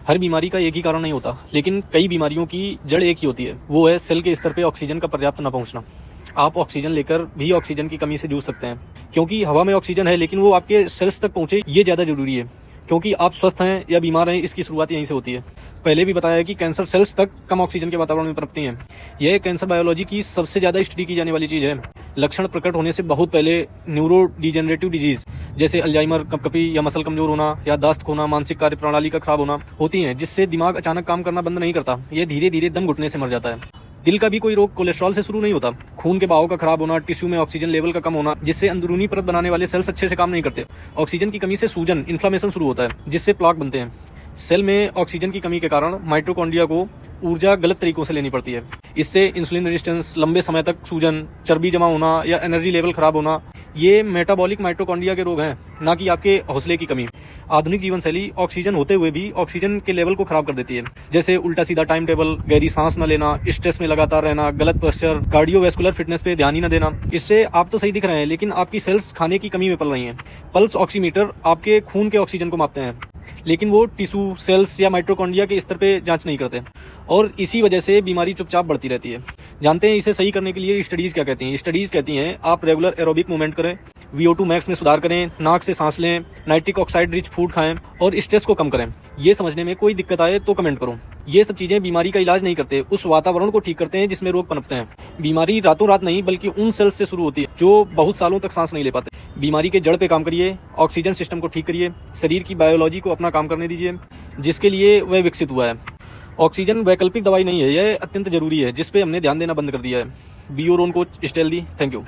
हर बीमारी का एक ही कारण नहीं होता, लेकिन कई बीमारियों की जड़ एक ही होती है। वो है सेल के स्तर पे ऑक्सीजन का पर्याप्त न पहुंचना। आप ऑक्सीजन लेकर भी ऑक्सीजन की कमी से जूझ सकते हैं, क्योंकि हवा में ऑक्सीजन है लेकिन वो आपके सेल्स तक पहुंचे ये ज़्यादा जरूरी है। क्योंकि आप स्वस्थ हैं या बीमार हैं, इसकी शुरुआत यहीं से होती है। पहले भी बताया है कि कैंसर सेल्स तक कम ऑक्सीजन के वातावरण में पनपती हैं। यह कैंसर बायोलॉजी की सबसे ज़्यादा स्टडी की जाने वाली चीज़ है। लक्षण प्रकट होने से बहुत पहले न्यूरो डिजेनरेटिव डिजीज जैसे अल्जाइमर, कपकपी या मसल कमजोर होना, याददाश्त खोना, मानसिक कार्य प्रणाली का खराब होना होती हैं, जिससे दिमाग अचानक काम करना बंद नहीं करता। यह धीरे धीरे दम घुटने से मर जाता है। दिल का भी कोई रोग कोलेस्ट्रॉल से शुरू नहीं होता। खून के बहाव का खराब होना, टिश्यू में ऑक्सीजन लेवल का कम होना, जिससे अंदरूनी परत बनाने वाले सेल्स अच्छे से काम नहीं करते। ऑक्सीजन की कमी से सूजन, इन्फ्लामेशन शुरू होता है, जिससे प्लाक बनते हैं। सेल में ऑक्सीजन की कमी के कारण माइटोकॉन्ड्रिया को ऊर्जा गलत तरीकों से लेनी पड़ती है। इससे इंसुलिन रेजिस्टेंस, लंबे समय तक सूजन, चर्बी जमा होना या एनर्जी लेवल खराब होना, ये मेटाबॉलिक माइटोकॉन्ड्रिया के रोग हैं, ना कि आपके हौसले की कमी। आधुनिक जीवन शैली ऑक्सीजन होते हुए भी ऑक्सीजन के लेवल को खराब कर देती है, जैसे उल्टा सीधा टाइम टेबल, गहरी सांस न लेना, स्ट्रेस में लगातार रहना, गलत पोस्चर, कार्डियोवैस्कुलर फिटनेस पे ध्यान ही न देना। इससे आप तो सही दिख रहे हैं, लेकिन आपकी सेल्स खाने की कमी में पल रही हैं। पल्स ऑक्सीमीटर आपके खून के ऑक्सीजन को मापते हैं, लेकिन वो टिश्यू, सेल्स या माइटोकॉन्ड्रिया के स्तर पे जांच नहीं करते, और इसी वजह से बीमारी चुपचाप बढ़ती रहती है। जानते हैं इसे सही करने के लिए स्टडीज क्या कहती हैं? स्टडीज कहती हैं आप रेगुलर एरोबिक मूवमेंट करें, VO2 मैक्स में सुधार करें, नाक से सांस लें, नाइट्रिक ऑक्साइड रिच फूड खाएं और स्ट्रेस को कम करें। ये समझने में कोई दिक्कत आए तो कमेंट करो। ये सब चीजें बीमारी का इलाज नहीं करते, उस वातावरण को ठीक करते हैं जिसमें रोग पनपते हैं। बीमारी रातों रात नहीं, बल्कि उन सेल्स से शुरू होती है जो बहुत सालों तक सांस नहीं ले पाते। बीमारी के जड़ पे काम करिए, ऑक्सीजन सिस्टम को ठीक करिए, शरीर की बायोलॉजी को अपना काम करने दीजिए, जिसके लिए वह विकसित हुआ है। ऑक्सीजन वैकल्पिक दवाई नहीं है, यह अत्यंत जरूरी है, जिसपे हमने ध्यान देना बंद कर दिया है। Be your own coach, stay healthy. Thank you.